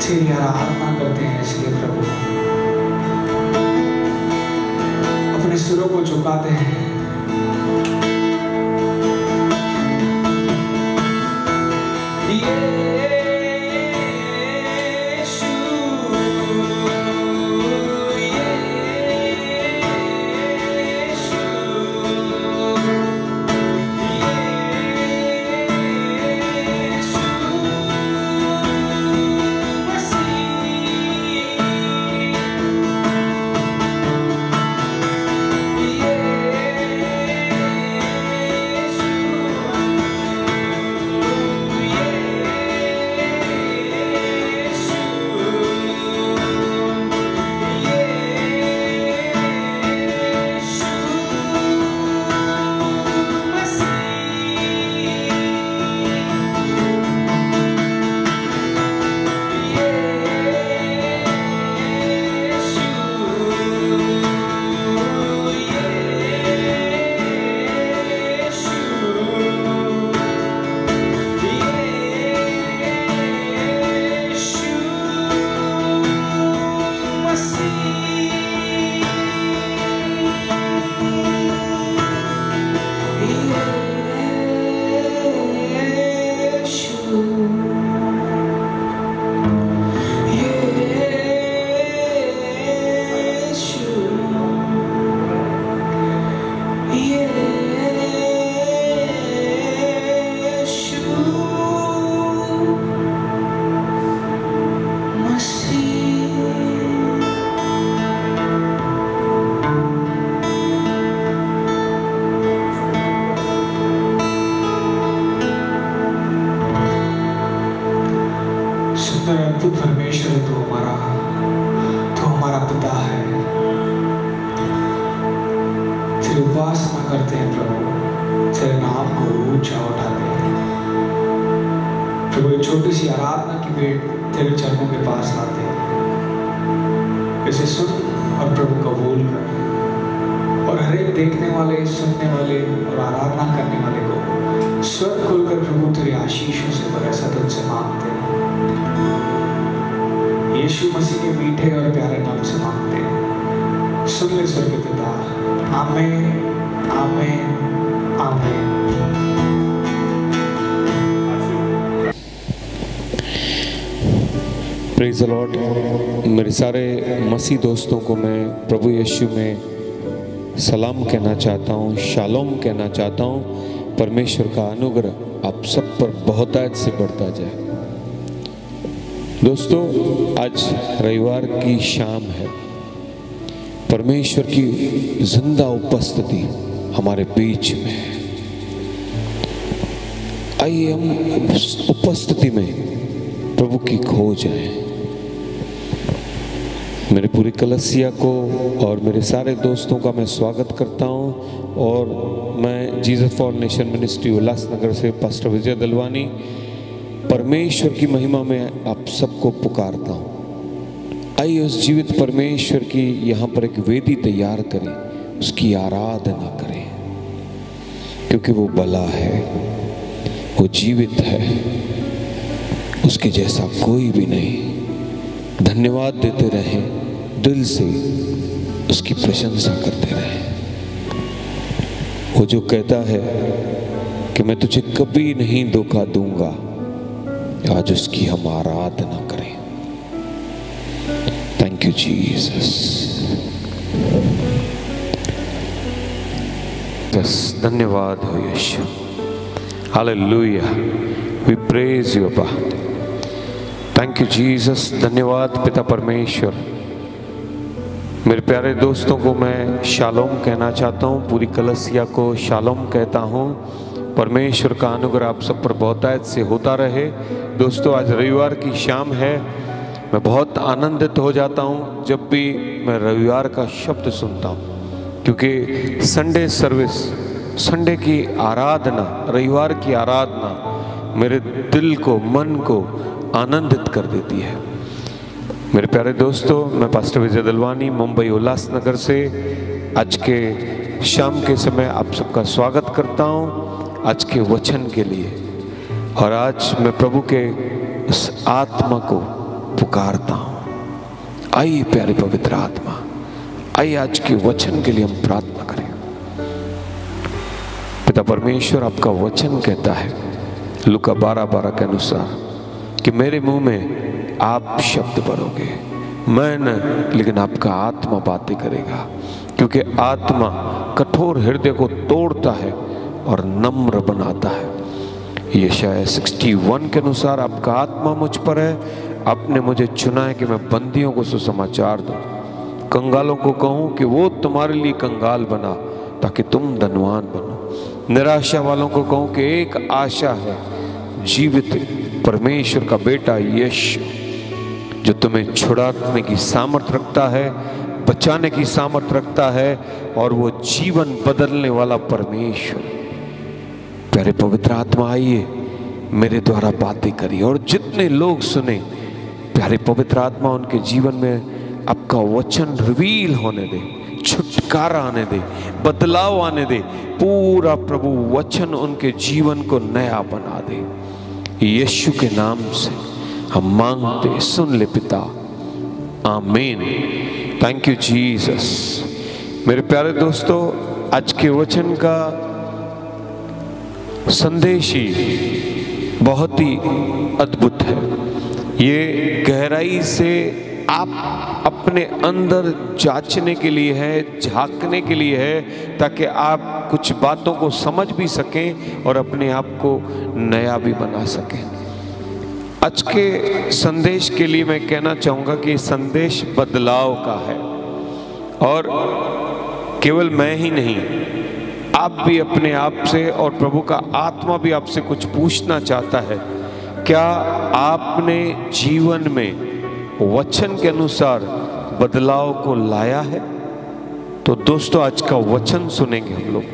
तेरी आराधना करते हैं इसलिए प्रभु अपने सिरों को झुकाते हैं। अद्भुत परमेश्वर है, तो हमारा पिता है। तेरी उपासना करते हैं प्रभु, तेरे नाम को ऊंचा उठाते हैं प्रभु। एक छोटी सी आराधना की भेंट तेरे चरणों के पास लाते हैं। इसे सुन और प्रभु कबूल कर, और हर एक देखने वाले, सुनने वाले और आराधना करने वाले को स्वर खोलकर प्रभु तेरे आशीषों से बरसा तुझसे मांगते हैं। यीशु मसीह के मीठे और प्यारे नाम से मांगते हैं। सुन ले स्वर्गीय पिता। आमीन, आमीन, आमीन। Praise the Lord. मेरे सारे मसीह दोस्तों को मैं प्रभु यीशु में सलाम कहना चाहता हूँ, शालोम कहना चाहता हूँ। परमेश्वर का अनुग्रह आप सब पर बहुतायत से बढ़ता जाए। दोस्तों, आज रविवार की शाम है। परमेश्वर की जिंदा उपस्थिति हमारे बीच में है। आइए हम उपस्थिति में प्रभु की खोज है। मेरे पूरी कलीसिया को और मेरे सारे दोस्तों का मैं स्वागत करता हूं। और मैं Jesus for nation ministry Ulhasnagar से पास्टर विजय दलवानी परमेश्वर की महिमा में आप सबको पुकारता हूं। आइए उस जीवित परमेश्वर की यहाँ पर एक वेदी तैयार करें, उसकी आराधना करें, क्योंकि वो भला है, वो जीवित है, उसके जैसा कोई भी नहीं। धन्यवाद देते रहें, दिल से उसकी प्रशंसा करते रहें। वो जो कहता है कि मैं तुझे कभी नहीं धोखा दूंगा, आज उसकी हम आराधना करें। Thank you Jesus. बस धन्यवाद हो यीशु। हालेलुया। वी प्रेज यू अब्बा। Thank you Jesus. धन्यवाद पिता परमेश्वर। मेरे प्यारे दोस्तों को मैं शालोम कहना चाहता हूँ, पूरी कलीसिया को शालोम कहता हूँ। परमेश्वर का अनुग्रह आप सब पर बहुतायत से होता रहे। दोस्तों, आज रविवार की शाम है। मैं बहुत आनंदित हो जाता हूँ जब भी मैं रविवार का शब्द सुनता हूँ, क्योंकि संडे सर्विस, संडे की आराधना, रविवार की आराधना मेरे दिल को, मन को आनंदित कर देती है। मेरे प्यारे दोस्तों, मैं पास्टर विजय दलवानी मुंबई उल्लासनगर से आज के शाम के समय आप सबका स्वागत करता हूँ आज के वचन के लिए। और आज मैं प्रभु के उस आत्मा को पुकारता हूँ। आइए प्यारे पवित्र आत्मा, आइए आज के वचन के लिए हम प्रार्थना करें। पिता परमेश्वर, आपका वचन कहता है लूका 12:12 के अनुसार कि मेरे मुंह में आप शब्द भरोगे, मैं न, लेकिन आपका आत्मा बातें करेगा। क्योंकि आत्मा कठोर हृदय को तोड़ता है और नम्र बनाता है। यशायाह 61 के अनुसार आपका आत्मा मुझ पर है, आपने मुझे चुना है कि मैं बंदियों को सुसमाचार दूं, कंगालों को कहूं कि वो तुम्हारे लिए कंगाल बना ताकि तुम धनवान बनो। निराशा वालों को कहूं कि एक आशा है, जीवित परमेश्वर का बेटा यीशु, जो तुम्हें छुड़ाने की सामर्थ रखता है, बचाने की सामर्थ रखता है, और वो जीवन बदलने वाला परमेश्वर। प्यारे पवित्र आत्मा, आइए मेरे द्वारा बातें करिए, और जितने लोग सुने प्यारे पवित्र आत्मा, उनके जीवन में आपका वचन रिवील होने दे, छुटकारा आने दे, बदलाव आने दे। पूरा प्रभु वचन उनके जीवन को नया बना दे। यीशु के नाम से हम मांगते, सुन ले पिता, आमीन। Thank you Jesus. मेरे प्यारे दोस्तों, आज के वचन का संदेश ही बहुत ही अद्भुत है। ये गहराई से आप अपने अंदर जांचने के लिए है, झांकने के लिए है, ताकि आप कुछ बातों को समझ भी सकें और अपने आप को नया भी बना सकें। आज के संदेश के लिए मैं कहना चाहूँगा कि संदेश बदलाव का है, और केवल मैं ही नहीं, आप भी अपने आप से, और प्रभु का आत्मा भी आपसे कुछ पूछना चाहता है। क्या आपने जीवन में वचन के अनुसार बदलाव को लाया है? तो दोस्तों, आज का वचन सुनेंगे हम लोग।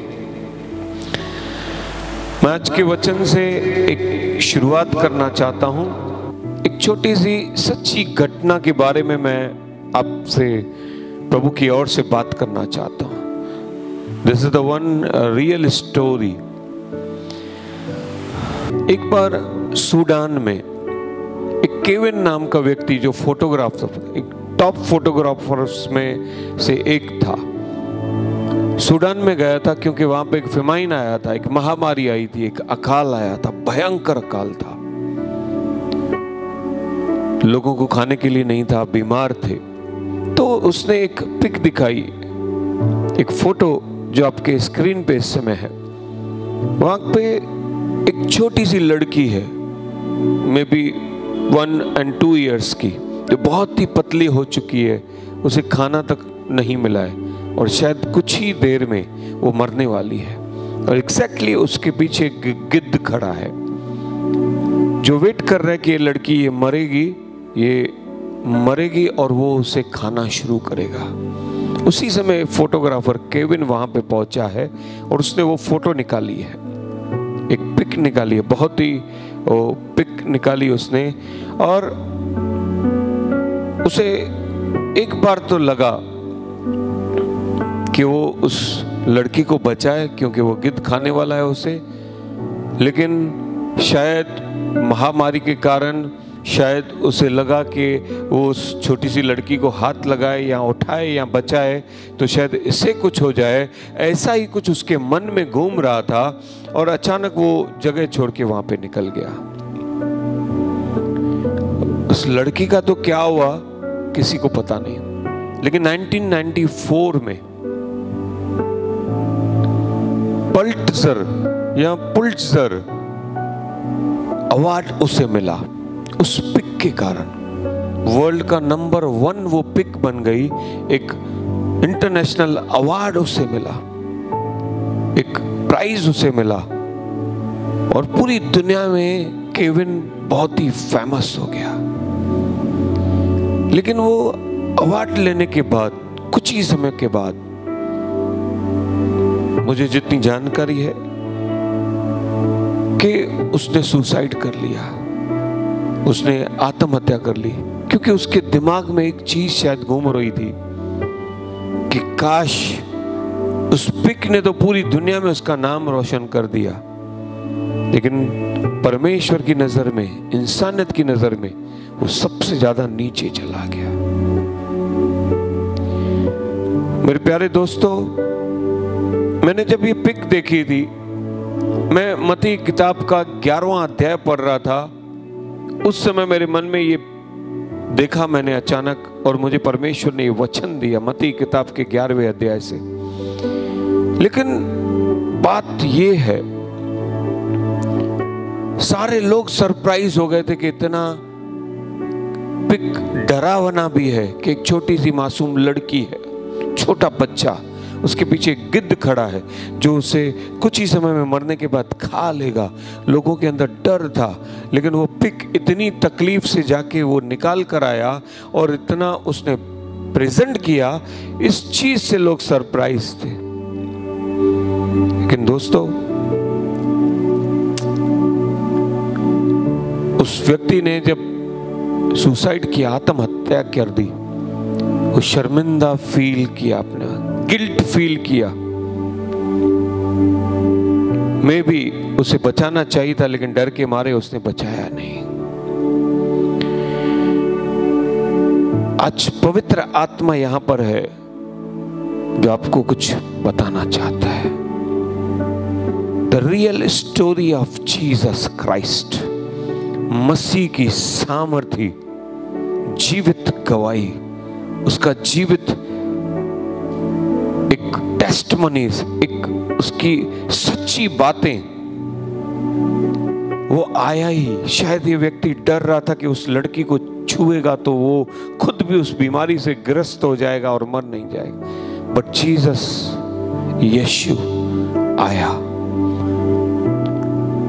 मैं आज के वचन से एक शुरुआत करना चाहता हूं। एक छोटी सी सच्ची घटना के बारे में मैं आपसे प्रभु की ओर से बात करना चाहता हूं। This is the one real story. एक बार सूडान में एक केविन नाम का व्यक्ति, जो फोटोग्राफर, एक टॉप फोटोग्राफर्स में से एक था। सूडान में गया था क्योंकि वहां पे एक फेमाइन आया था, एक महामारी आई थी, एक अकाल आया था, भयंकर अकाल था। लोगों को खाने के लिए नहीं था, बीमार थे। तो उसने एक पिक दिखाई, एक फोटो जो आपके स्क्रीन पे इस समय है। वहां पे एक छोटी सी लड़की है, मे बी 1 and 2 years की, जो बहुत ही पतली हो चुकी है, उसे खाना तक नहीं मिला है और शायद कुछ ही देर में वो मरने वाली है। और एग्जैक्टली उसके पीछे गिद्ध खड़ा है जो वेट कर रहा है कि ये लड़की ये मरेगी और वो उसे खाना शुरू करेगा। उसी समय फोटोग्राफर केविन वहां पे पहुंचा है और उसने वो फोटो निकाली है, एक पिक निकाली है, बहुत ही पिक निकाली उसने। और उसे एक बार तो लगा कि वो उस लड़की को बचाए क्योंकि वो गिद्ध खाने वाला है उसे, लेकिन शायद महामारी के कारण शायद उसे लगा कि वो उस छोटी सी लड़की को हाथ लगाए या उठाए या बचाए तो शायद इससे कुछ हो जाए, ऐसा ही कुछ उसके मन में घूम रहा था। और अचानक वो जगह छोड़ के वहां पे निकल गया। उस लड़की का तो क्या हुआ किसी को पता नहीं, लेकिन 1994 में पुलित्जर अवार्ड उसे मिला उस पिक के कारण। वर्ल्ड का नंबर 1 वो पिक बन गई, एक इंटरनेशनल अवार्ड उसे मिला, एक प्राइज उसे मिला और पूरी दुनिया में केविन बहुत ही फेमस हो गया। लेकिन वो अवार्ड लेने के बाद कुछ ही समय के बाद, मुझे जितनी जानकारी है कि उसने सुसाइड कर लिया, उसने आत्महत्या कर ली, क्योंकि उसके दिमाग में एक चीज शायद घूम रही थी कि काश उस पिक ने तो पूरी दुनिया में उसका नाम रोशन कर दिया, लेकिन परमेश्वर की नजर में, इंसानियत की नजर में वो सबसे ज्यादा नीचे चला गया। मेरे प्यारे दोस्तों, मैंने जब ये पिक देखी थी, मैं मत्ती किताब का 11वां अध्याय पढ़ रहा था, उस समय मेरे मन में ये देखा मैंने अचानक, और मुझे परमेश्वर ने ये वचन दिया मत्ती किताब के 11वें अध्याय से। लेकिन बात ये है, सारे लोग सरप्राइज हो गए थे कि इतना पिक डरावना भी है कि एक छोटी सी मासूम लड़की है, छोटा बच्चा, उसके पीछे एक गिद्ध खड़ा है जो उसे कुछ ही समय में मरने के बाद खा लेगा। लोगों के अंदर डर था, लेकिन वो पिक इतनी तकलीफ से जाके वो निकाल कर आया और इतना उसने प्रेजेंट किया, इस चीज से लोग सरप्राइज थे। लेकिन दोस्तों, उस व्यक्ति ने जब सुसाइड किया, आत्महत्या कर दी, वो शर्मिंदा फील किया, अपना गिल्ट फील किया। मैं भी उसे बचाना चाहिए था, लेकिन डर के मारे उसने बचाया नहीं। आज पवित्र आत्मा यहां पर है जो आपको कुछ बताना चाहता है। The real story of Jesus Christ, मसीह की सामर्थी जीवित गवाही, उसका जीवित एक टेस्टमनीज, एक उसकी सच्ची बातें, वो आया ही। शायद ये व्यक्ति डर रहा था कि उस लड़की को छुएगा तो वो खुद भी उस बीमारी से ग्रस्त हो जाएगा और मर नहीं जाएगा, बट जीसस, यीशु आया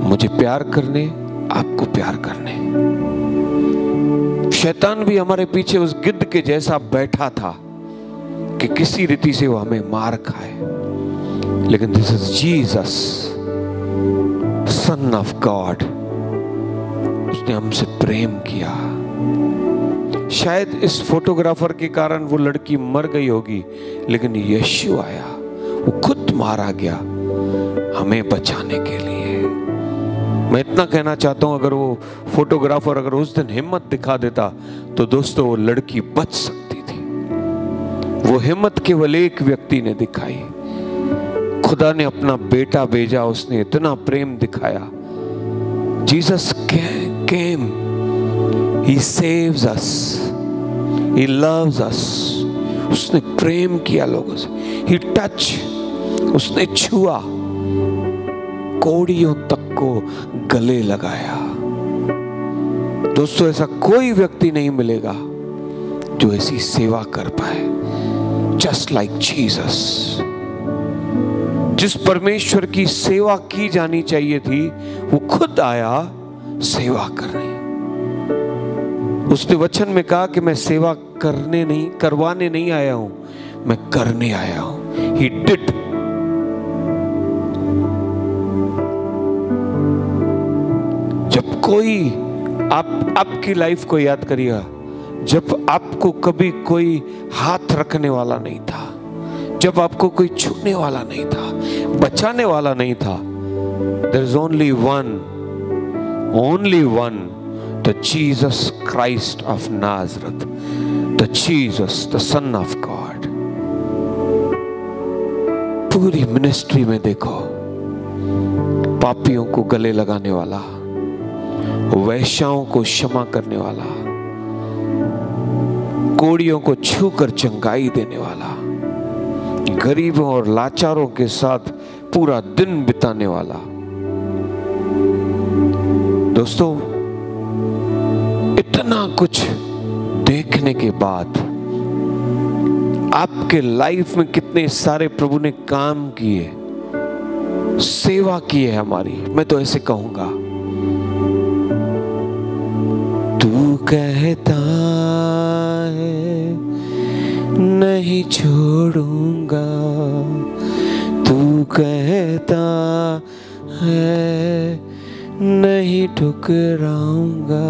मुझे प्यार करने, आपको प्यार करने। शैतान भी हमारे पीछे उस गिद्ध के जैसा बैठा था कि किसी रीति से वो हमें मार खाए, लेकिन this is Jesus, sun of God. उसने हमसे प्रेम किया। शायद इस फोटोग्राफर के कारण वो लड़की मर गई होगी, लेकिन यीशु आया, वो खुद मारा गया हमें बचाने के लिए। मैं इतना कहना चाहता हूं, अगर वो फोटोग्राफर अगर उस दिन हिम्मत दिखा देता तो दोस्तों वो लड़की बच सकती थी। वो हिम्मत केवल एक व्यक्ति ने दिखाई। खुदा ने अपना बेटा भेजा, उसने इतना प्रेम दिखाया। Jesus came, he saves us, he loves अस। उसने प्रेम किया लोगों से, ही टच, उसने छुआ, कोड़ियों तक को गले लगाया। दोस्तों, ऐसा कोई व्यक्ति नहीं मिलेगा जो ऐसी सेवा कर पाए, जस्ट लाइक जीसस। जिस परमेश्वर की सेवा की जानी चाहिए थी, वो खुद आया सेवा करने। उसने वचन में कहा कि मैं सेवा करवाने नहीं आया हूं, मैं करने आया हूं। He did। जब कोई आपकी लाइफ को याद करिएगा, जब आपको कभी कोई हाथ रखने वाला नहीं था, जब आपको कोई छूने वाला नहीं था, बचाने वाला नहीं था, there is only one, the Jesus Christ of Nazareth, the Jesus, the Son of God। पूरी मिनिस्ट्री में देखो, पापियों को गले लगाने वाला, वैश्याओं को क्षमा करने वाला, कोड़ियों को छूकर चंगाई देने वाला, गरीबों और लाचारों के साथ पूरा दिन बिताने वाला। दोस्तों, इतना कुछ देखने के बाद आपके लाइफ में कितने सारे प्रभु ने काम किए, सेवा की है हमारी। मैं तो ऐसे कहूंगा, तू कहता है नहीं छोड़ूंगा, तू कहता है नहीं ठुकराऊंगा।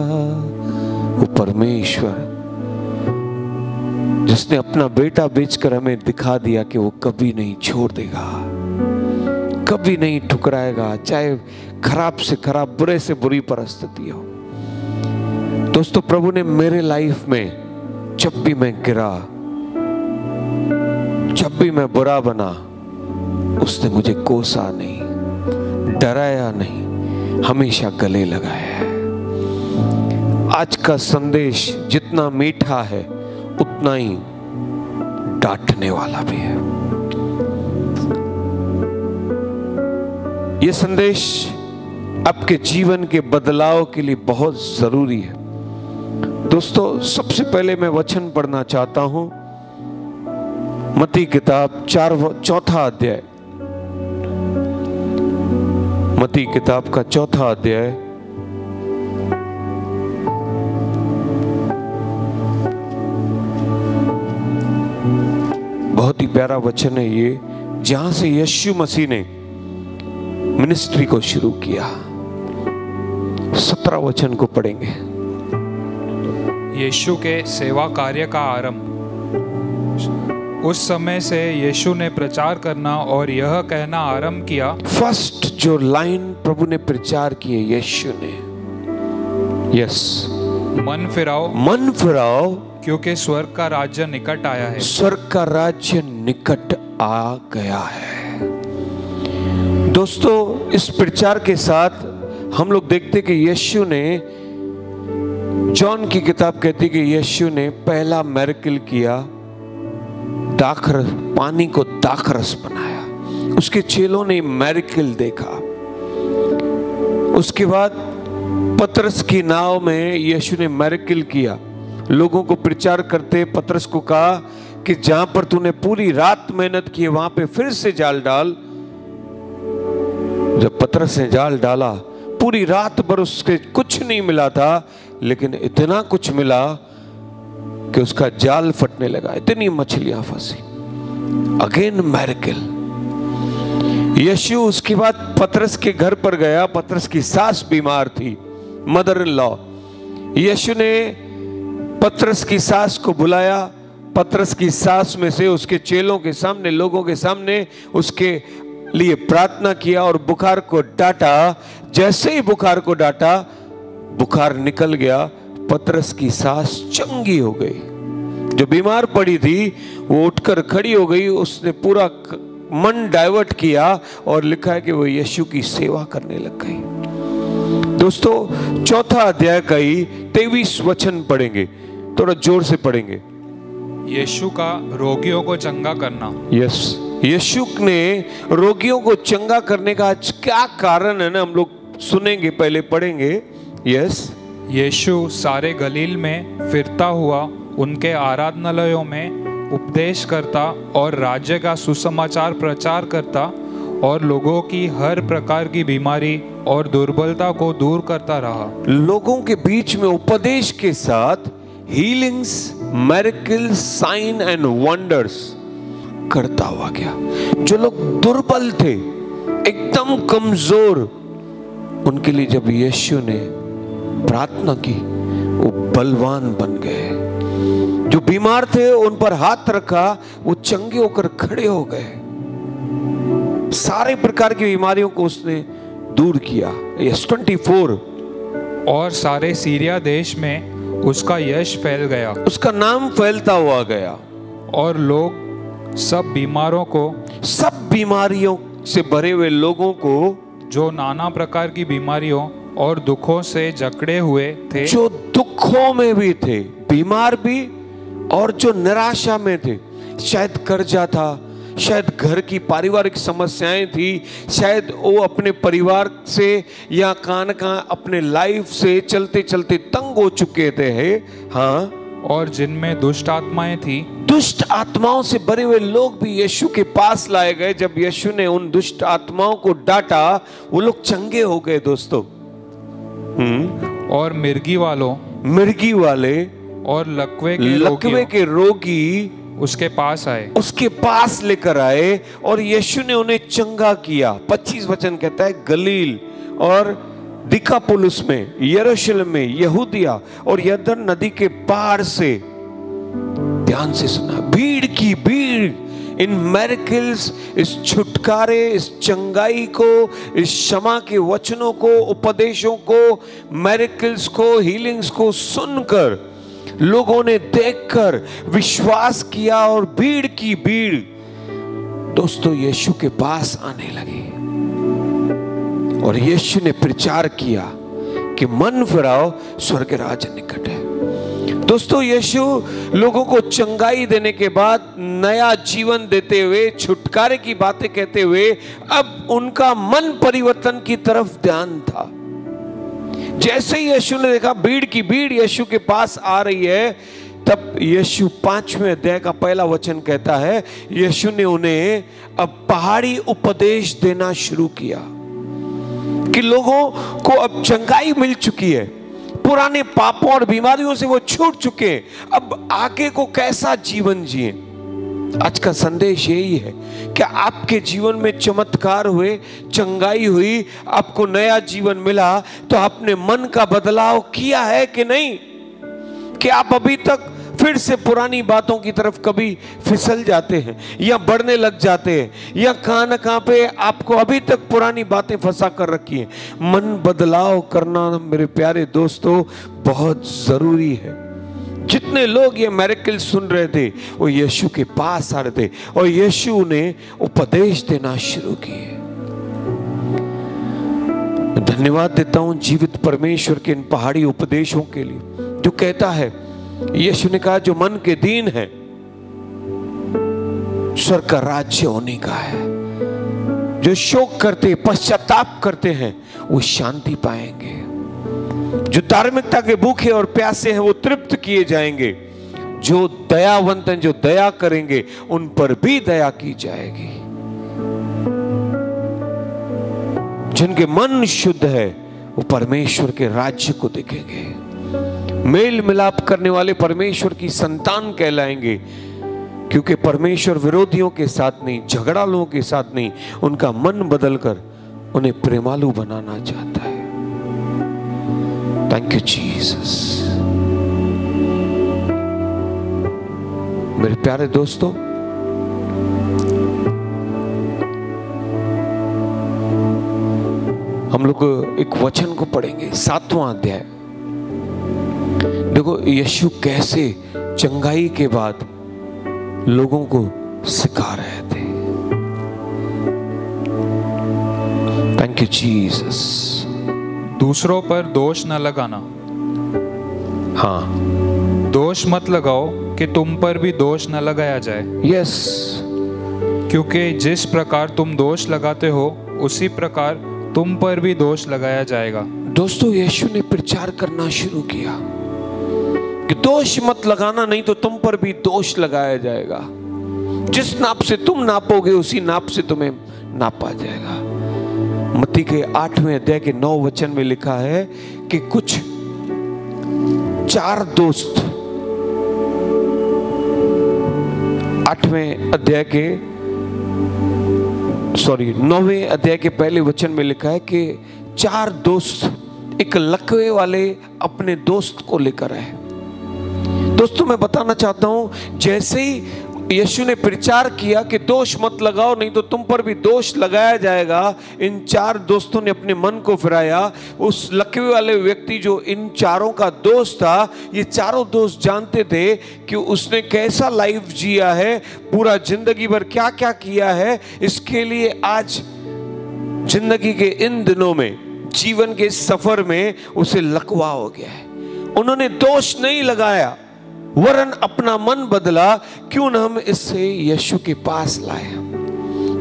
वो परमेश्वर जिसने अपना बेटा बेचकर हमें दिखा दिया कि वो कभी नहीं छोड़ देगा, कभी नहीं ठुकराएगा, चाहे खराब से खराब, बुरे से बुरी परिस्थिति हो। दोस्तों, प्रभु ने मेरे लाइफ में जब भी मैं गिरा, जब भी मैं बुरा बना, उसने मुझे कोसा नहीं, डराया नहीं, हमेशा गले लगाया है। आज का संदेश जितना मीठा है उतना ही डांटने वाला भी है। यह संदेश आपके जीवन के बदलाव के लिए बहुत जरूरी है। दोस्तों, सबसे पहले मैं वचन पढ़ना चाहता हूं, मत्ती किताब 4 अध्याय, मत्ती किताब का 4 अध्याय, बहुत ही प्यारा वचन है ये, जहां से यीशु मसीह ने मिनिस्ट्री को शुरू किया। 17 वचन को पढ़ेंगे। यीशु के सेवा कार्य का आरंभ। उस समय से यीशु ने प्रचार करना और यह कहना आरंभ किया। फर्स्ट जो लाइन प्रभु ने प्रचार किए यीशु ने, यस, मन फिराओ, मन फिराओ, क्योंकि स्वर्ग का राज्य निकट आया है। स्वर्ग का राज्य निकट आ गया है। दोस्तों, इस प्रचार के साथ हम लोग देखते कि यीशु ने, जॉन की किताब कहती कि यीशु ने पहला मिरेकल किया, दाखरस, पानी को दाखरस बनाया। उसके चेलों ने मिरेकल देखा। उसके बाद पतरस की नाव में यीशु ने मिरेकल किया। लोगों को प्रचार करते पतरस को कहा कि जहां पर तूने पूरी रात मेहनत की वहां पे फिर से जाल डाल। जब पतरस ने जाल डाला, पूरी रात भर उसके कुछ नहीं मिला था, लेकिन इतना कुछ मिला कि उसका जाल फटने लगा, इतनी मछलियां फंसी। Again miracle. यीशु उसके बाद पतरस के घर पर गया। पतरस की सास बीमार थी, मदर इन लॉ। यीशु ने पतरस की सास को बुलाया। पतरस की सास में से उसके चेलों के सामने, लोगों के सामने उसके लिए प्रार्थना किया और बुखार को डांटा। जैसे ही बुखार को डांटा, बुखार निकल गया। पतरस की सास चंगी हो गई। जो बीमार पड़ी थी वो उठकर खड़ी हो गई, उसने पूरा मन डाइवर्ट किया और लिखा है कि वो यीशु की सेवा करने लग गई। दोस्तों चौथा अध्याय का ही 23 वचन पढ़ेंगे, थोड़ा जोर से पढ़ेंगे। यीशु का रोगियों को चंगा करना। यस, यीशु ने रोगियों को चंगा करने का आज क्या कारण है ना, हम लोग सुनेंगे, पहले पढ़ेंगे। यस, यीशु सारे गलील में फिरता हुआ उनके आराधनालयों में उपदेश करता और राज्य का सुसमाचार प्रचार करता और लोगों की हर प्रकार की बीमारी और दुर्बलता को दूर करता रहा। लोगों के बीच में उपदेश के साथ healings, miracles, sign and wonders करता हुआ गया। जो लोग दुर्बल थे, एकदम कमजोर, उनके लिए जब यीशु ने प्रार्थना की वो बलवान बन गए। जो बीमार थे उन पर हाथ रखा, वो चंगे होकर खड़े हो गए। सारे प्रकार की बीमारियों को उसने दूर किया। यस 24। और सारे सीरिया देश में उसका यश फैल गया, उसका नाम फैलता हुआ गया और लोग सब बीमारियों से भरे हुए लोगों को, जो नाना प्रकार की बीमारियों और दुखों से जकड़े हुए थे, जो दुखों में भी थे, बीमार भी, और जो निराशा में थे, शायद कर्जा था, शायद घर की पारिवारिक समस्याएं थी, शायद वो अपने परिवार से या अपने लाइफ से चलते चलते तंग हो चुके थे। हाँ, और जिनमें दुष्ट आत्माएं थी, दुष्ट आत्माओं से भरे हुए लोग भी यीशु के पास लाए गए। जब यीशु ने उन दुष्ट आत्माओं को डांटा, वो लोग चंगे हो गए। दोस्तों और मिर्गी वाले और लकवे के रोगी उसके पास लेकर आए और यीशु ने उन्हें चंगा किया। 25 वचन कहता है, गलील और दिकापुलिस में, यरूशलेम में, यहूदिया और यरदन नदी के पार से, ध्यान से सुना, भीड़ की भीड़ इन मिरेकल्स, इस छुटकारे, इस चंगाई को, इस क्षमा के वचनों को, उपदेशों को, मिरेकल्स को, हीलिंग्स को सुनकर लोगों ने देखकर विश्वास किया और भीड़ की भीड़ दोस्तों यीशु के पास आने लगी। और यीशु ने प्रचार किया कि मन फिराओ, स्वर्ग राज्य निकट है। दोस्तों यीशु लोगों को चंगाई देने के बाद, नया जीवन देते हुए, छुटकारे की बातें कहते हुए, अब उनका मन परिवर्तन की तरफ ध्यान था। जैसे ही यीशु ने देखा भीड़ की भीड़ यीशु के पास आ रही है, तब यीशु 5वें अध्याय का पहला वचन कहता है, यीशु ने उन्हें अब पहाड़ी उपदेश देना शुरू किया कि लोगों को अब चंगाई मिल चुकी है, पुराने पापों और बीमारियों से वो छूट चुके हैं, अब आगे को कैसा जीवन जिए। आज का संदेश यही है कि आपके जीवन में चमत्कार हुए, चंगाई हुई, आपको नया जीवन मिला, तो आपने मन का बदलाव किया है कि नहीं? कि आप अभी तक फिर से पुरानी बातों की तरफ कभी फिसल जाते हैं या बढ़ने लग जाते हैं, या कहां ना कहां पे आपको अभी तक पुरानी बातें फंसा कर रखी हैं। मन बदलाव करना मेरे प्यारे दोस्तों बहुत जरूरी है। जितने लोग ये मिरेकल सुन रहे थे वो यीशु के पास आ रहे थे और यीशु ने उपदेश देना शुरू किए। धन्यवाद देता हूं जीवित परमेश्वर के इन पहाड़ी उपदेशों के लिए, जो कहता है, यीशु ने कहा, जो मन के दीन है स्वर्ग का राज्य होने का है। जो शोक करते, पश्चाताप करते हैं, वो शांति पाएंगे। जो धार्मिकता के भूखे और प्यासे हैं वो तृप्त किए जाएंगे। जो दयावंत हैं, जो दया करेंगे, उन पर भी दया की जाएगी। जिनके मन शुद्ध है वो परमेश्वर के राज्य को देखेंगे। मेल मिलाप करने वाले परमेश्वर की संतान कहलाएंगे, क्योंकि परमेश्वर विरोधियों के साथ नहीं, झगड़ालुओं के साथ नहीं, उनका मन बदलकर उन्हें प्रेमालु बनाना चाहता है। Thank you Jesus. मेरे प्यारे दोस्तों, हम लोग एक वचन को पढ़ेंगे, 7वां अध्याय। देखो देखो यीशु कैसे चंगाई के बाद लोगों को सिखा रहे थे। Thank you Jesus. दूसरों पर दोष न लगाना। हाँ, दोष मत लगाओ कि तुम पर भी दोष न लगाया जाए। यस, क्योंकि जिस प्रकार तुम दोष लगाते हो उसी प्रकार तुम पर भी दोष लगाया जाएगा। दोस्तों यीशु ने प्रचार करना शुरू किया कि दोष मत लगाना, नहीं तो तुम पर भी दोष लगाया जाएगा। जिस नाप से तुम नापोगे उसी नाप से तुम्हें नापा जाएगा। मत्ती के 8वें अध्याय के 9 वचन में लिखा है कि कुछ 4 दोस्त, 9वें अध्याय के पहले वचन में लिखा है कि 4 दोस्त एक लकवे वाले अपने दोस्त को लेकर आए। दोस्तों मैं बताना चाहता हूं, जैसे ही यीशु ने प्रचार किया कि दोष मत लगाओ नहीं तो तुम पर भी दोष लगाया जाएगा, इन 4 दोस्तों ने अपने मन को फिराया। उस लकवे वाले व्यक्ति जो इन चारों का दोस्त था, ये चारों दोस्त जानते थे कि उसने कैसा लाइफ जिया है, पूरा जिंदगी भर क्या क्या किया है। इसके लिए आज जिंदगी के इन दिनों में, जीवन के सफर में उसे लकवा हो गया है। उन्होंने दोष नहीं लगाया, वरन अपना मन बदला, क्यों न हम इससे यीशु के पास लाए।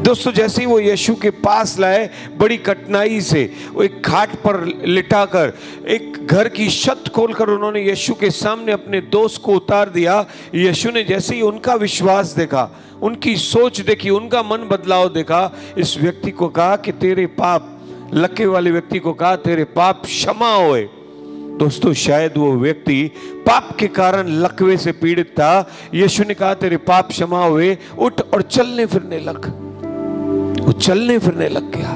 दोस्तों जैसे ही वो यीशु के पास लाए, बड़ी कठिनाई से वो एक खाट पर लिटाकर, एक घर की छत खोलकर उन्होंने यीशु के सामने अपने दोस्त को उतार दिया। यीशु ने जैसे ही उनका विश्वास देखा, उनकी सोच देखी, उनका मन बदलाव देखा, इस व्यक्ति को कहा कि तेरे पाप, लकवे वाले व्यक्ति को कहा तेरे पाप क्षमा होए। दोस्तों शायद वो व्यक्ति पाप के कारण लकवे से पीड़ित था। यीशु ने कहा तेरे पाप क्षमा हुए, उठ और चलने फिरने लग। वो चलने फिरने लग गया।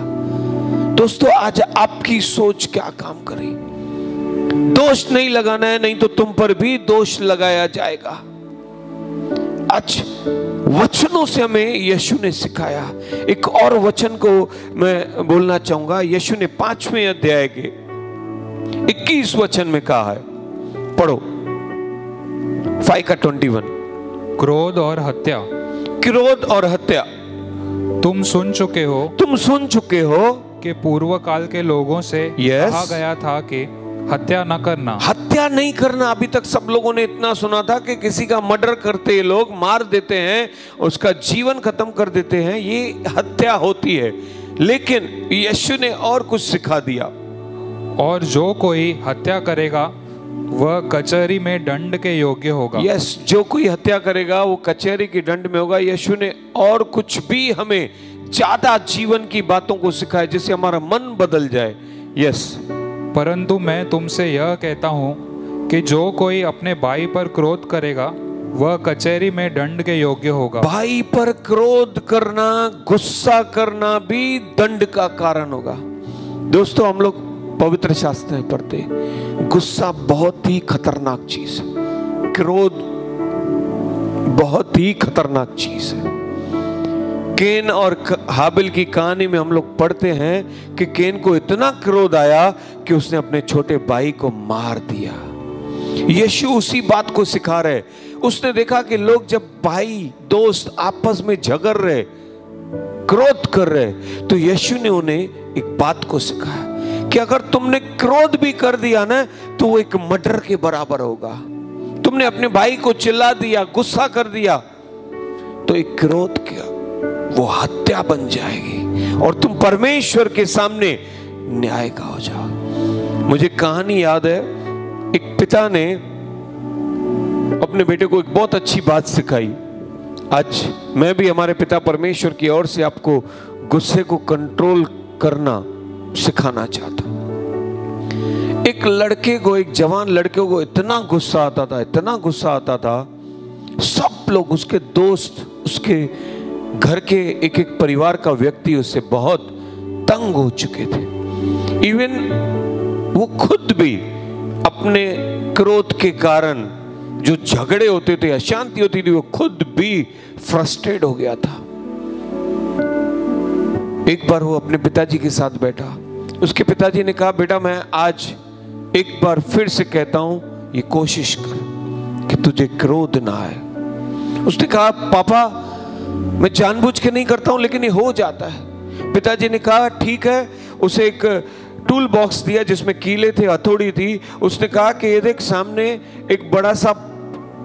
दोस्तों आज आपकी सोच क्या काम करी? दोष नहीं लगाना है, नहीं तो तुम पर भी दोष लगाया जाएगा। आज वचनों से हमें यीशु ने सिखाया। एक और वचन को मैं बोलना चाहूंगा। यीशु ने 5वें अध्याय के 21 वचन में कहा है, पढ़ो 5:21। क्रोध और हत्या। क्रोध और हत्या। तुम सुन चुके हो कि पूर्व काल के लोगों से कहा गया था कि हत्या न करना। हत्या नहीं करना। अभी तक सब लोगों ने इतना सुना था कि किसी का मर्डर करते हैं लोग, मार देते हैं, उसका जीवन खत्म कर देते हैं, ये हत्या होती है। लेकिन यीशु ने और कुछ सिखा दिया, और जो कोई हत्या करेगा वह कचहरी में दंड के योग्य होगा। यस, जो कोई हत्या करेगा वो कचहरी की दंड में होगा। यीशु ने और कुछ भी हमें ज्यादा जीवन की बातों को सिखाया जिससे हमारा मन बदल जाए। यस, परंतु मैं तुमसे यह कहता हूँ कि जो कोई अपने भाई पर क्रोध करेगा वह कचहरी में दंड के योग्य होगा। भाई पर क्रोध करना, गुस्सा करना भी दंड का कारण होगा। दोस्तों हम लोग पवित्र शास्त्र में पढ़ते, गुस्सा बहुत ही खतरनाक चीज है, क्रोध बहुत ही खतरनाक चीज है। केन और हाबिल की कहानी में हम लोग पढ़ते हैं कि केन को इतना क्रोध आया कि उसने अपने छोटे भाई को मार दिया। यीशु उसी बात को सिखा रहे। उसने देखा कि लोग जब भाई दोस्त आपस में झगड़ रहे, क्रोध कर रहे, तो यीशु ने उन्हें एक बात को सिखाया कि अगर तुमने क्रोध भी कर दिया ना तो वो एक मर्डर के बराबर होगा। तुमने अपने भाई को चिल्ला दिया, गुस्सा कर दिया, तो एक क्रोध क्या वो हत्या बन जाएगी और तुम परमेश्वर के सामने न्याय का हो जाओ। मुझे कहानी याद है, एक पिता ने अपने बेटे को एक बहुत अच्छी बात सिखाई। आज मैं भी हमारे पिता परमेश्वर की ओर से आपको गुस्से को कंट्रोल करना सिखाना चाहता हूं। एक लड़के को, एक जवान लड़के को इतना गुस्सा आता था, इतना गुस्सा आता था, सब लोग, उसके दोस्त, उसके घर के एक एक परिवार का व्यक्ति उससे बहुत तंग हो चुके थे। इवन वो खुद भी अपने क्रोध के कारण जो झगड़े होते थे, अशांति होती थी, वो खुद भी फ्रस्ट्रेट हो गया था। एक बार वो अपने पिताजी के साथ बैठा। उसके पिताजी ने कहा, बेटा मैं आज एक बार फिर से कहता हूं, ये कोशिश कर कि तुझे क्रोध ना आए। उसने कहा पापा मैं जानबूझ के नहीं करता हूं लेकिन ये हो जाता है। पिताजी ने कहा ठीक है। उसे एक टूल बॉक्स दिया जिसमें कीले थे, हथौड़ी थी। उसने कहा कि ये देख सामने एक बड़ा सा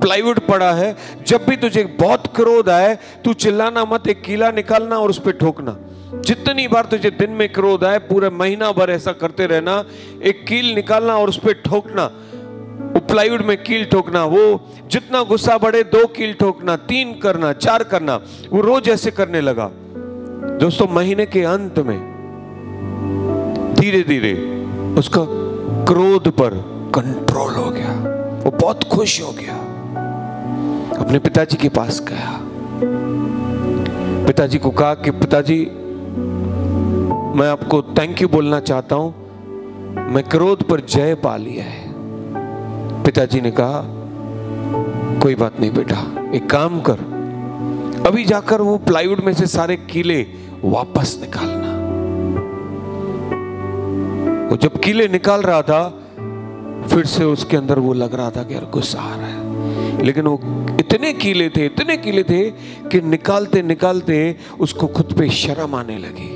प्लाईवुड पड़ा है, जब भी तुझे बहुत क्रोध आए तू चिल्लाना मत, एक कीला निकालना और उस पर ठोकना। जितनी बार तुझे दिन में क्रोध आए पूरा महीना भर ऐसा करते रहना, एक कील निकालना और उस पर ठोकना, प्लाईवुड में कील ठोकना। वो जितना गुस्सा बढ़े 2 कील ठोकना, 3 करना, 4 करना। वो रोज ऐसे करने लगा। दोस्तों महीने के अंत में धीरे धीरे उसका क्रोध पर कंट्रोल हो गया। वो बहुत खुश हो गया। अपने पिताजी के पास गया, पिताजी को कहा कि पिताजी मैं आपको थैंक यू बोलना चाहता हूं, मैं क्रोध पर जय पा लिया है। पिताजी ने कहा कोई बात नहीं बेटा, एक काम कर, अभी जाकर वो प्लाईवुड में से सारे कीले वापस निकालना। वो जब कीले निकाल रहा था फिर से उसके अंदर वो लग रहा था कि यार गुस्सा आ रहा है, लेकिन वो इतने कीले थे कि निकालते निकालते उसको खुद पे शर्म आने लगी।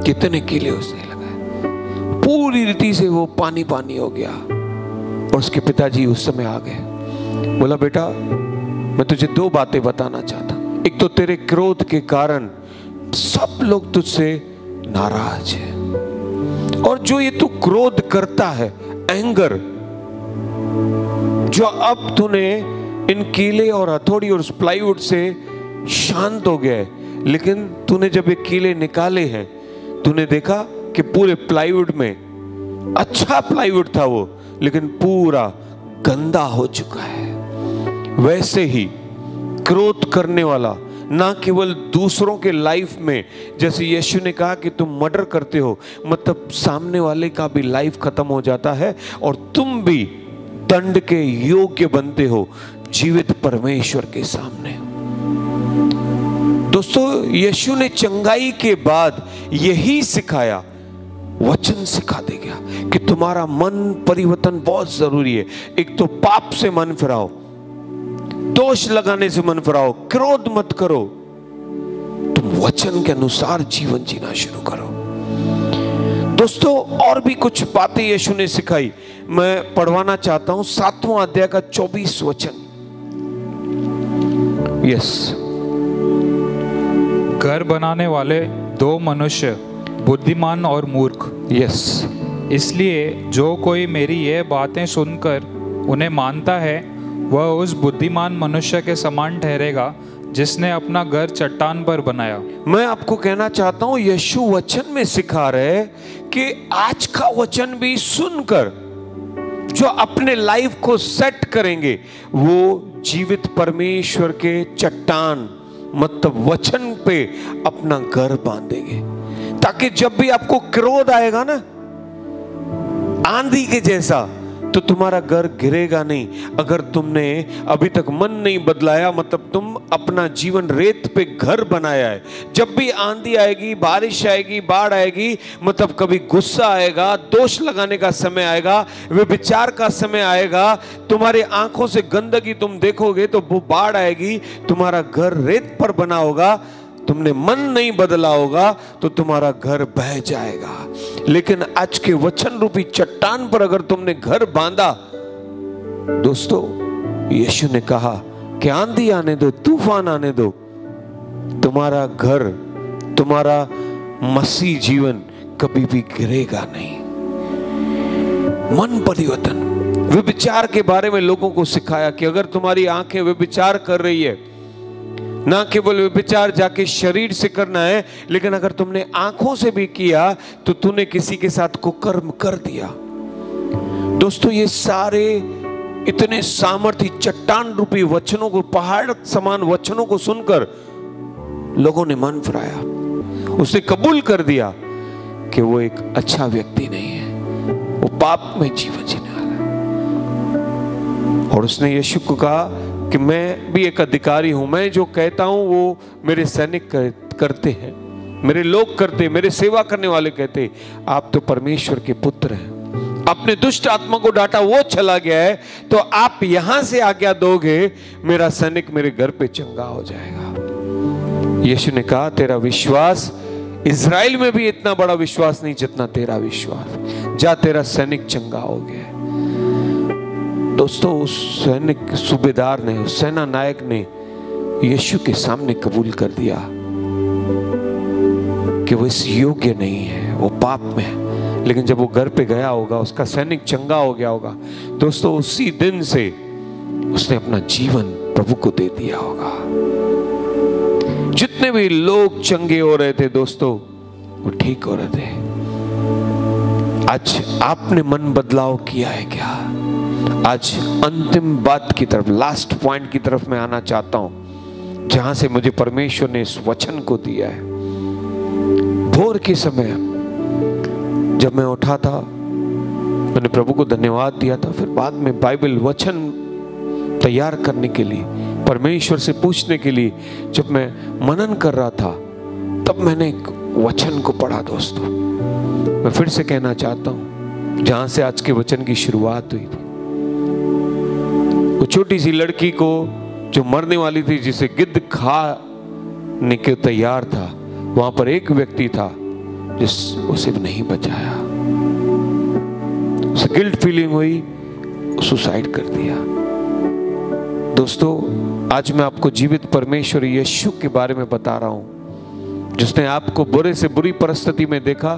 कितने कीले उसने लगाए, पूरी रीति से वो पानी पानी हो गया। और उसके पिताजी उस समय आ गए। बोला बेटा मैं तुझे 2 बातें बताना चाहता। एक तो तेरे क्रोध के कारण सब लोग तुझसे नाराज है, और जो ये तू क्रोध करता है, एंगर, जो अब तूने इन कीले और हथौड़ी और उस प्लाईवुड से शांत हो गया है, लेकिन तूने जब ये कीले निकाले हैं तूने देखा कि पूरे प्लाईवुड में, अच्छा प्लाईवुड था वो, लेकिन पूरा गंदा हो चुका है। वैसे ही क्रोध करने वाला ना केवल दूसरों के लाइफ में, जैसे यीशु ने कहा कि तुम मर्डर करते हो, मतलब सामने वाले का भी लाइफ खत्म हो जाता है और तुम भी दंड के योग्य बनते हो जीवित परमेश्वर के सामने। दोस्तों यीशु ने चंगाई के बाद यही सिखाया, वचन सिखा दे गया कि तुम्हारा मन परिवर्तन बहुत जरूरी है। एक तो पाप से मन फिराओ, दोष लगाने से मन फिराओ, क्रोध मत करो, तुम वचन के अनुसार जीवन जीना शुरू करो। दोस्तों और भी कुछ बातें यीशु ने सिखाई, मैं पढ़वाना चाहता हूं 7वां अध्याय का 24 वचन। यस। घर बनाने वाले 2 मनुष्य, बुद्धिमान और मूर्ख। यस। इसलिए जो कोई मेरी ये बातें सुनकर उन्हें मानता है वह उस बुद्धिमान मनुष्य के समान ठहरेगा जिसने अपना घर चट्टान पर बनाया। मैं आपको कहना चाहता हूं यीशु वचन में सिखा रहे कि आज का वचन भी सुनकर जो अपने लाइफ को सेट करेंगे वो जीवित परमेश्वर के चट्टान मतलब वचन पे अपना घर बांधेंगे, ताकि जब भी आपको क्रोध आएगा ना आंधी के जैसा, तो तुम्हारा घर गिरेगा नहीं। अगर तुमने अभी तक मन नहीं बदलाया, मतलब तुम अपना जीवन रेत पे घर बनाया है, जब भी आंधी आएगी, बारिश आएगी, बाढ़ आएगी, मतलब कभी गुस्सा आएगा, दोष लगाने का समय आएगा, व्यभिचार का समय आएगा, तुम्हारी आंखों से गंदगी तुम देखोगे तो वो बाढ़ आएगी, तुम्हारा घर रेत पर बना होगा, तुमने मन नहीं बदला होगा तो तुम्हारा घर बह जाएगा। लेकिन आज के वचन रूपी चट्टान पर अगर तुमने घर बांधा, दोस्तों यीशु ने कहा कि आंधी आने दो, तूफान आने दो, तुम्हारा घर, तुम्हारा मसीह जीवन कभी भी गिरेगा नहीं। मन परिवर्तन, व्यभिचार के बारे में लोगों को सिखाया कि अगर तुम्हारी आंखें व्यभिचार कर रही है, ना केवल व्यभिचार जाके शरीर से करना है, लेकिन अगर तुमने आंखों से भी किया तो तूने किसी के साथ कुकर्म कर दिया। दोस्तों ये सारे इतने सामर्थी चट्टान रूपी वचनों को, पहाड़ समान वचनों को सुनकर लोगों ने मन फिराया, उसने कबूल कर दिया कि वो एक अच्छा व्यक्ति नहीं है, वो पाप में जीवन जीने वाला है। और उसने यीशु को कहा कि मैं भी एक अधिकारी हूं, मैं जो कहता हूं वो मेरे सैनिक करते हैं, मेरे लोग करते, मेरे सेवा करने वाले कहते, आप तो परमेश्वर के पुत्र हैं, अपने दुष्ट आत्मा को डांटा, वो चला गया है, तो आप यहां से आज्ञा दोगे, मेरा सैनिक मेरे घर पे चंगा हो जाएगा। यीशु ने कहा तेरा विश्वास, इज़राइल में भी इतना बड़ा विश्वास नहीं जितना तेरा विश्वास, जा तेरा सैनिक चंगा हो गया। दोस्तों, उस सैनिक सूबेदार ने, उस सेना नायक ने यीशु के सामने कबूल कर दिया कि वो इस योग्य नहीं है, वो पाप में है। लेकिन जब वो घर पे गया होगा, उसका सैनिक चंगा हो गया होगा, दोस्तों उसी दिन से उसने अपना जीवन प्रभु को दे दिया होगा। जितने भी लोग चंगे हो रहे थे दोस्तों, वो ठीक हो रहे थे। आज आपने मन बदलाव किया है क्या? आज अंतिम बात की तरफ, लास्ट पॉइंट की तरफ मैं आना चाहता हूं, जहां से मुझे परमेश्वर ने इस वचन को दिया है। भोर के समय जब मैं उठा था, मैंने प्रभु को धन्यवाद दिया था। फिर बाद में बाइबल वचन तैयार करने के लिए, परमेश्वर से पूछने के लिए जब मैं मनन कर रहा था, तब मैंने एक वचन को पढ़ा। दोस्तों, मैं फिर से कहना चाहता हूं, जहां से आज के वचन की शुरुआत हुई थी, वो छोटी सी लड़की को जो मरने वाली थी, जिसे गिद्ध खाने के तैयार था, वहां पर एक व्यक्ति था जिस उसे नहीं बचाया। उसे गिल्ट फीलिंग हुई, सुसाइड कर दिया। दोस्तों, आज मैं आपको जीवित परमेश्वर यीशु के बारे में बता रहा हूं, जिसने आपको बुरे से बुरी परिस्थिति में देखा,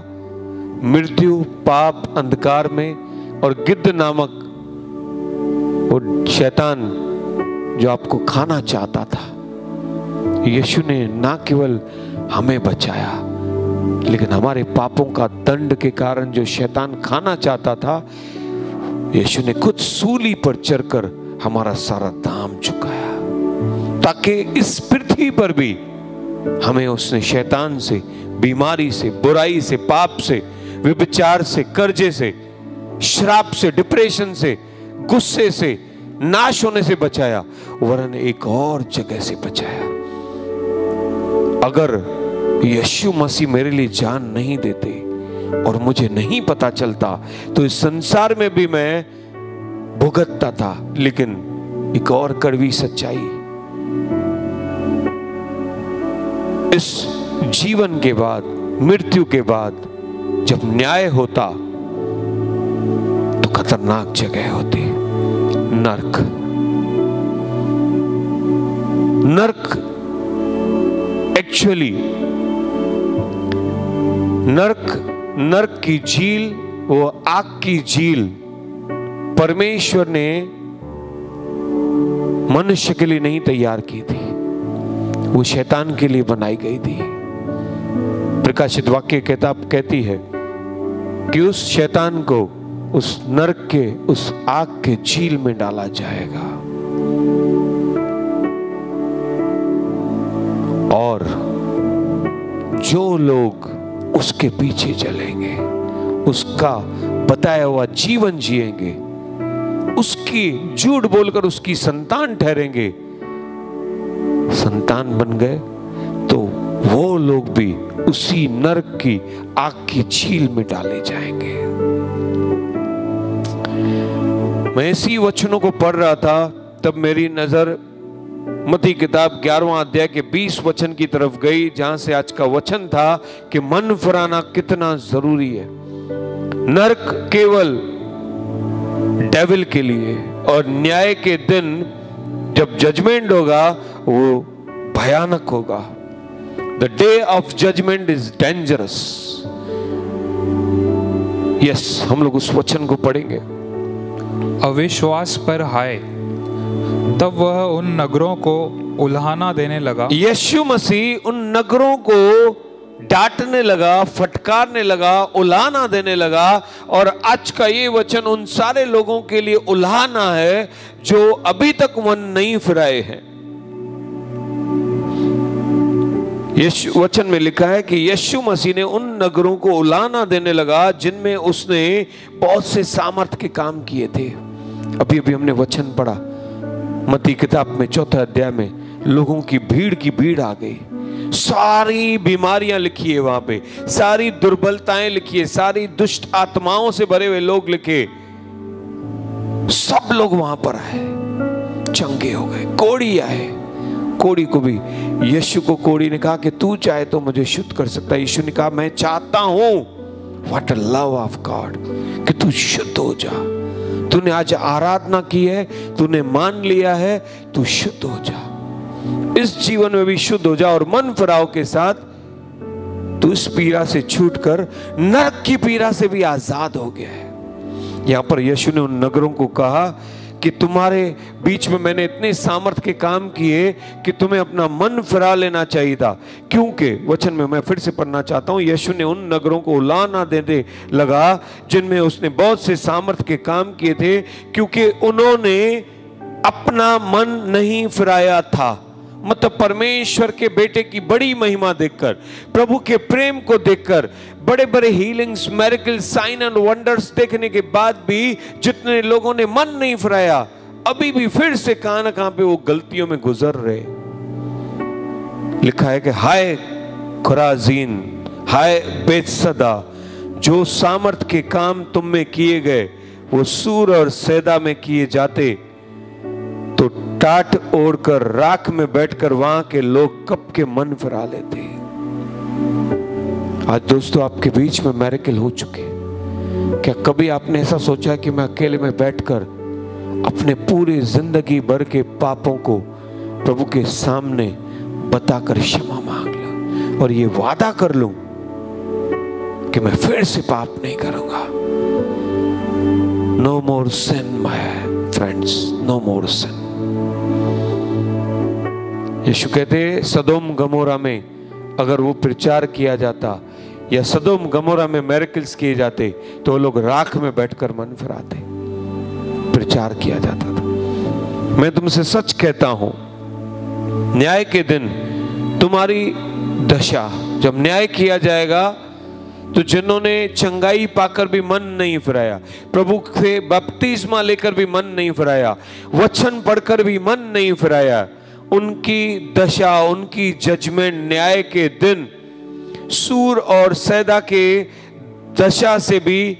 मृत्यु, पाप, अंधकार में, और गिद्ध नामक वो शैतान जो आपको खाना चाहता था। यीशु ने ना केवल हमें बचाया, लेकिन हमारे पापों का दंड के कारण जो शैतान खाना चाहता था, यीशु ने खुद सूली पर चढ़कर हमारा सारा दाम चुकाया, ताकि इस पृथ्वी पर भी हमें उसने शैतान से, बीमारी से, बुराई से, पाप से, व्यभिचार से, कर्जे से, श्राप से, डिप्रेशन से, गुस्से से, नाश होने से बचाया, वरन एक और जगह से बचाया। अगर यीशु मसीह मेरे लिए जान नहीं देते और मुझे नहीं पता चलता, तो इस संसार में भी मैं भुगतता था। लेकिन एक और कड़वी सच्चाई, इस जीवन के बाद, मृत्यु के बाद जब न्याय होता, तो खतरनाक जगह होती, नरक। नरक एक्चुअली, नरक की झील, वो आग की झील परमेश्वर ने मनुष्य के लिए नहीं तैयार की थी, वो शैतान के लिए बनाई गई थी। प्रकाशित वाक्य किताब कहती है कि उस शैतान को उस नरक के, उस आग के झील में डाला जाएगा, और जो लोग उसके पीछे चलेंगे, उसका बताया हुआ जीवन जिएंगे, उसकी झूठ बोलकर उसकी संतान ठहरेंगे, संतान बन गए, तो वो लोग भी उसी नरक की आग की झील में डाले जाएंगे। मैं इसी वचनों को पढ़ रहा था, तब मेरी नजर मत्ती किताब 11वां अध्याय के 20 वचन की तरफ गई, जहां से आज का वचन था कि मन फिराना कितना जरूरी है। नरक केवल डेविल के लिए, और न्याय के दिन जब जजमेंट होगा वो भयानक होगा। The day of judgment is dangerous. Yes, हम लोग उस वचन को पढ़ेंगे। अविश्वास पर हाय, तब वह उन नगरों को उल्हाना देने लगा। यीशु मसीह उन नगरों को डांटने लगा, फटकारने लगा, उल्हाना देने लगा। और आज का ये वचन उन सारे लोगों के लिए उल्हाना है जो अभी तक मन नहीं फिराए हैं। यीशु वचन में लिखा है कि यीशु मसीह ने उन नगरों को उल्हाना देने लगा जिनमें उसने बहुत से सामर्थ के काम किए थे। अभी अभी हमने वचन पढ़ा मत्ती किताब में 4 अध्याय में, लोगों की भीड़ आ गई, सारी बीमारियां लिखी है वहां पे, सारी दुर्बलताएं लिखी है, सारी दुष्ट आत्माओं से भरे हुए लोग लिखे, सब लोग वहां पर आए, चंगे हो गए। कोढ़ी आए, कोढ़ी को भी यीशु को कोढ़ी ने कहा कि तू चाहे तो मुझे शुद्ध कर सकता है। यीशु ने कहा मैं चाहता हूं, what a love of God, कि तू शुद्ध हो जा। तूने आज आराधना की है, तूने मान लिया है, तू शुद्ध हो जा, इस जीवन में भी शुद्ध हो जा और मन फिराव के साथ तू इस पीड़ा से छूटकर नरक की पीड़ा से भी आजाद हो गया है। यहां पर यीशु ने उन नगरों को कहा कि तुम्हारे बीच में मैंने इतने सामर्थ के काम किए कि तुम्हें अपना मन फिरा लेना चाहिए था। क्योंकि वचन में मैं फिर से पढ़ना चाहता हूं, यीशु ने उन नगरों को उलाहना देने लगा जिनमें उसने बहुत से सामर्थ के काम किए थे, क्योंकि उन्होंने अपना मन नहीं फिराया था। मतलब परमेश्वर के बेटे की बड़ी महिमा देखकर, प्रभु के प्रेम को देखकर, बड़े बड़े healings, miracles, sign and wonders देखने के बाद भी जितने लोगों ने मन नहीं फिराया, अभी भी फिर से कहां ना कहां पे वो गलतियों में गुजर रहे। लिखा है कि हाय खुराजीन, हाय बेतसदा, जो सामर्थ के काम तुम में किए गए वो सूर और सैदा में किए जाते तो टाट ओढ़कर राख में बैठकर वहां के लोग कब के मन फिरा लेते। आज दोस्तों आपके बीच में मिरेकल हो चुके। क्या कभी आपने ऐसा सोचा कि मैं अकेले में बैठकर अपने पूरी जिंदगी भर के पापों को प्रभु के सामने बताकर क्षमा मांग लूं और ये वादा कर लूं कि मैं फिर से पाप नहीं करूंगा। No more sin my friends, no more sin. यीशु कहते सदोम गमोरा में अगर वो प्रचार किया जाता या सदोम गमोरा में मिरेकल्स किए जाते तो लोग राख में बैठकर मन फिराते। प्रचार किया जाता था। मैं तुमसे सच कहता हूं, न्याय के दिन तुम्हारी दशा, जब न्याय किया जाएगा तो जिन्होंने चंगाई पाकर भी मन नहीं फिराया, प्रभु से बपतिस्मा लेकर भी मन नहीं फिराया, वचन पढ़कर भी मन नहीं फिराया, उनकी दशा, उनकी जजमेंट न्याय के दिन सूर और सैदा के दशा से भी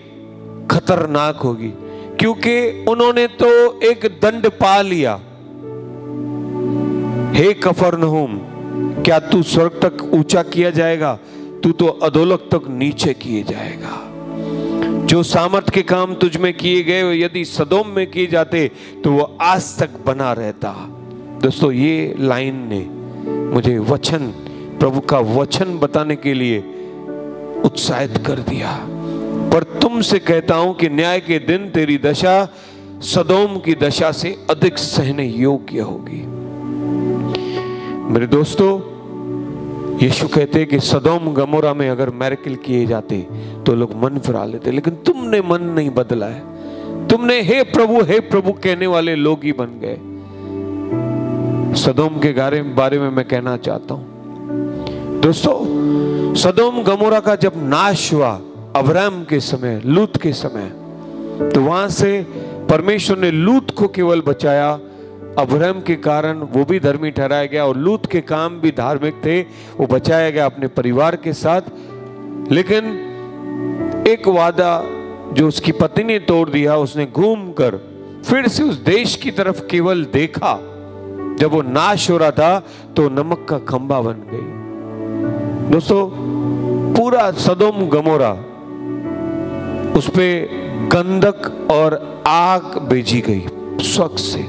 खतरनाक होगी। क्योंकि उन्होंने तो एक दंड पा लिया। हे कफरनहूम, क्या तू स्वर्ग तक ऊंचा किया जाएगा? तू तो अधोलोक तक नीचे किए जाएगा। जो सामर्थ के काम तुझ में किए गए यदि सदोम में किए जाते तो वो आज तक बना रहता। दोस्तों ये लाइन ने मुझे वचन, प्रभु का वचन बताने के लिए उत्साहित कर दिया। पर तुमसे कहता हूं कि न्याय के दिन तेरी दशा सदोम की दशा से अधिक सहने योग्य होगी। मेरे दोस्तों, यीशु कहते कि सदोम गमोरा में अगर मिरेकल किए जाते तो लोग मन फिरा लेते, लेकिन तुमने मन नहीं बदला है। तुमने हे प्रभु कहने वाले लोग ही बन गए। सदोम के बारे में मैं कहना चाहता हूं दोस्तों, सदोम गमोरा का जब नाश हुआ अब्राहम के समय, लूत के समय, तो वहां से परमेश्वर ने लूत को केवल बचाया। अब्राहम के कारण वो भी धर्मी ठहराया गया और लूत के काम भी धार्मिक थे, वो बचाया गया अपने परिवार के साथ। लेकिन एक वादा जो उसकी पत्नी ने तोड़ दिया, उसने घूमकर फिर से उस देश की तरफ केवल देखा। जब वो नाश हो रहा था तो नमक का खंबा बन गई। दोस्तों पूरा सदोम गमोरा, उस पे गंधक और आग भेजी गई स्वर्ग से।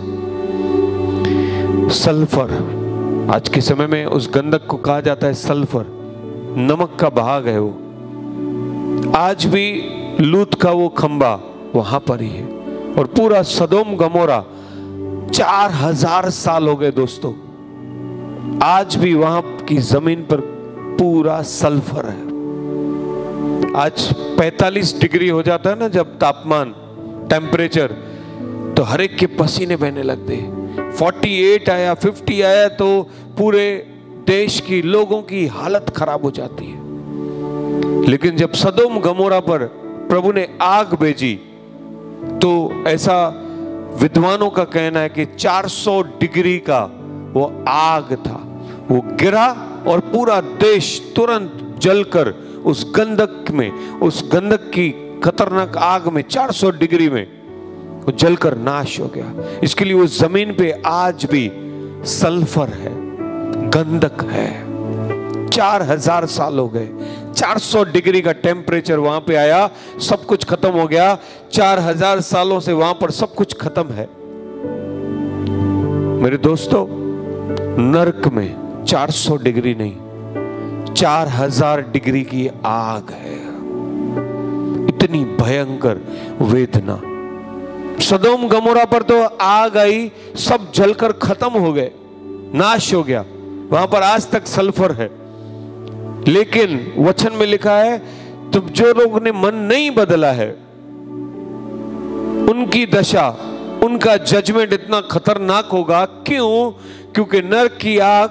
सल्फर, आज के समय में उस गंधक को कहा जाता है सल्फर, नमक का भाग है वो। आज भी लूत का वो खंबा वहां पर ही है और पूरा सदोम गमोरा 4000 साल हो गए दोस्तों, आज भी वहां की जमीन पर पूरा सल्फर है। आज 45 डिग्री हो जाता है ना जब तापमान, टेम्परेचर, तो हर एक के पसीने बहने लगते। 48 आया, 50 आया तो पूरे देश की लोगों की हालत खराब हो जाती है। लेकिन जब सदोम गमोरा पर प्रभु ने आग भेजी तो ऐसा विद्वानों का कहना है कि 400 डिग्री का वो आग था, वो गिरा और पूरा देश तुरंत जलकर उस गंधक में, उस गंधक की खतरनाक आग में 400 डिग्री में वो जलकर नाश हो गया। इसके लिए उस जमीन पे आज भी सल्फर है, गंधक है। 4000 साल हो गए, 400 डिग्री का टेम्परेचर वहां पे आया, सब कुछ खत्म हो गया। 4000 सालों से वहां पर सब कुछ खत्म है। मेरे दोस्तों, नरक में 400 डिग्री नहीं, 4000 डिग्री की आग है। इतनी भयंकर वेदना। सदोम गमोरा पर तो आग आई, सब जलकर खत्म हो गए, नाश हो गया। वहां पर आज तक सल्फर है। लेकिन वचन में लिखा है, तो जो लोगों ने मन नहीं बदला है उनकी दशा, उनका जजमेंट इतना खतरनाक होगा। क्यों? क्योंकि नरक की आग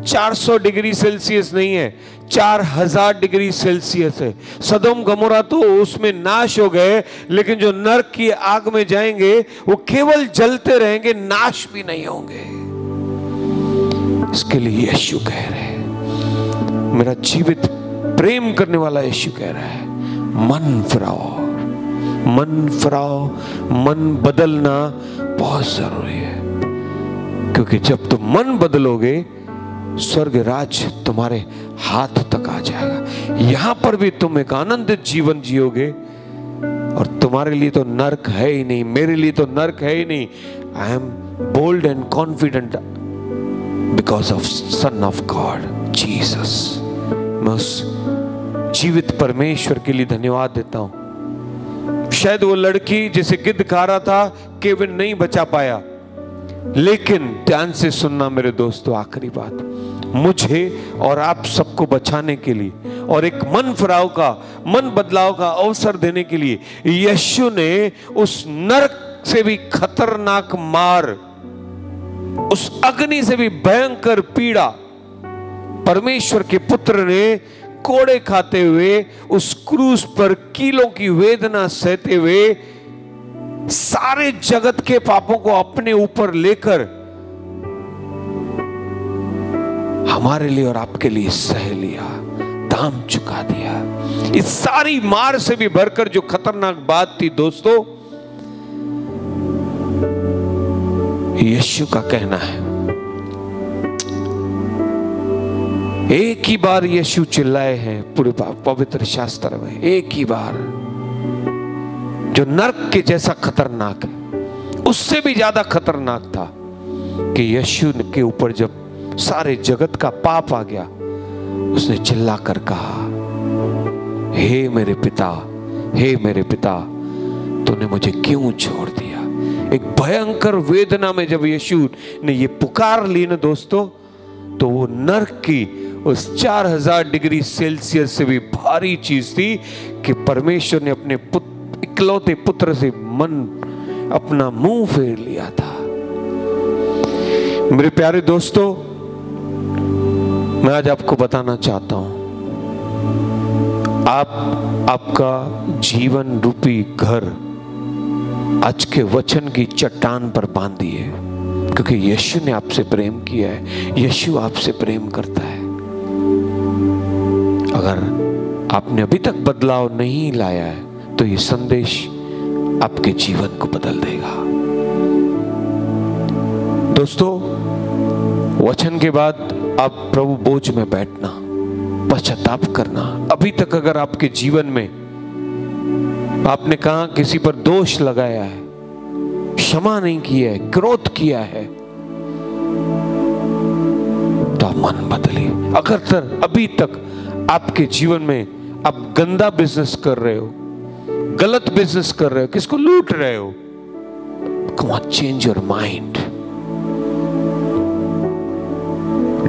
400 डिग्री सेल्सियस नहीं है, 4000 डिग्री सेल्सियस है। सदोम गमोरा तो उसमें नाश हो गए, लेकिन जो नरक की आग में जाएंगे वो केवल जलते रहेंगे, नाश भी नहीं होंगे। इसके लिए यीशु कह रहे हैं, मेरा जीवित प्रेम करने वाला यीशु कह रहा है, मन फिराओ, मन फिराओ। मन बदलना बहुत जरूरी है, क्योंकि जब तुम मन बदलोगे स्वर्ग राज तुम्हारे हाथ तक आ जाएगा। यहां पर भी तुम एक आनंदित जीवन जियोगे, और तुम्हारे लिए तो नरक है ही नहीं, मेरे लिए तो नरक है ही नहीं। I am bold and confident because of son of God Jesus. मैं उस जीवित परमेश्वर के लिए धन्यवाद देता हूं। शायद वो लड़की जिसे गिद्ध खा रहा था, केविन नहीं बचा पाया, लेकिन ध्यान से सुनना मेरे दोस्तों, आखिरी बात, मुझे और आप सबको बचाने के लिए और एक मन फिराव का, मन बदलाव का अवसर देने के लिए यीशु ने उस नरक से भी खतरनाक मार, उस अग्नि से भी भयंकर पीड़ा परमेश्वर के पुत्र ने कोड़े खाते हुए, उस क्रूस पर कीलों की वेदना सहते हुए, सारे जगत के पापों को अपने ऊपर लेकर हमारे लिए और आपके लिए सह लिया, दाम चुका दिया। इस सारी मार से भी भरकर जो खतरनाक बात थी दोस्तों, यीशु का कहना है, एक ही बार यीशु चिल्लाए हैं पूरे पवित्र शास्त्र में, एक ही बार, जो नरक के जैसा खतरनाक है, उससे भी ज्यादा खतरनाक था कि यीशु के ऊपर जब सारे जगत का पाप आ गया, उसने चिल्लाकर कहा, हे मेरे पिता, हे मेरे पिता, तूने मुझे क्यों छोड़ दिया। एक भयंकर वेदना में जब यीशु ने ये पुकार ली ना दोस्तों, तो वो नरक की उस 4000 डिग्री सेल्सियस से भी भारी चीज थी कि परमेश्वर ने अपने इकलौते पुत्र से मन अपना मुंह फेर लिया था। मेरे प्यारे दोस्तों, मैं आज आपको बताना चाहता हूं, आपका जीवन रूपी घर आज के वचन की चट्टान पर बांधिए, क्योंकि यीशु ने आपसे प्रेम किया है, यीशु आपसे प्रेम करता है। अगर आपने अभी तक बदलाव नहीं लाया है तो ये संदेश आपके जीवन को बदल देगा। दोस्तों, वचन के बाद आप प्रभु बोझ में बैठना, पश्चाताप करना। अभी तक अगर आपके जीवन में आपने कहा किसी पर दोष लगाया है, क्षमा नहीं किया है, क्रोध किया है, तो आप मन बदलिए। अगर अभी तक आपके जीवन में आप गंदा बिजनेस कर रहे हो, गलत बिजनेस कर रहे हो, किसको लूट रहे हो, come on, change your mind।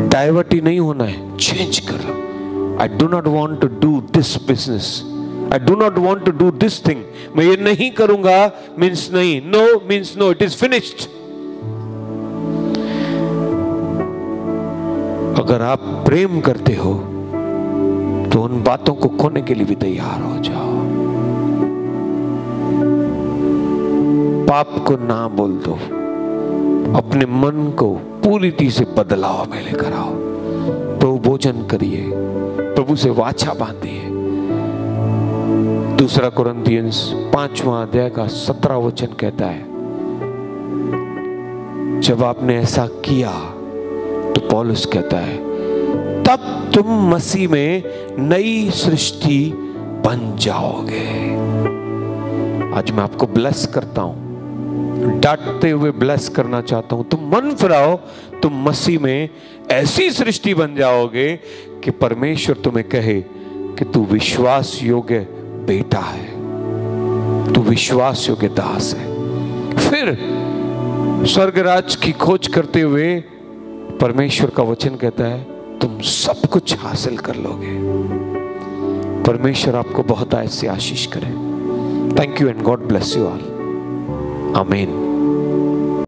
Divert ही नहीं होना है, चेंज करो। I do not want to do this business, I do not want to do this thing। मैं ये नहीं करूंगा means नहीं, no means no, it is finished। अगर आप प्रेम करते हो तो उन बातों को खोने के लिए भी तैयार हो जाओ। पाप को ना बोल दो, अपने मन को पूरी तरह से बदलाव में लेकर आओ। तो भोजन करिए, प्रभु से वाचा बांधिए। 2 कुरिन्थियंस 5वां अध्याय का 17 वचन कहता है, जब आपने ऐसा किया तो पौलुस कहता है तब तुम मसीह में नई सृष्टि बन जाओगे। आज मैं आपको ब्लेस करता हूं, डांटते हुए ब्लेस करना चाहता हूं। तुम मन फिराओ, तुम मसीह में ऐसी सृष्टि बन जाओगे कि परमेश्वर तुम्हें कहे कि तू विश्वास योग्य बेटा है, तू विश्वास योग्य दास है। फिर स्वर्ग राज की खोज करते हुए परमेश्वर का वचन कहता है तुम सब कुछ हासिल कर लोगे। परमेश्वर आपको बहुत ऐसी आशीष करे। Thank you and God bless you all. आमीन।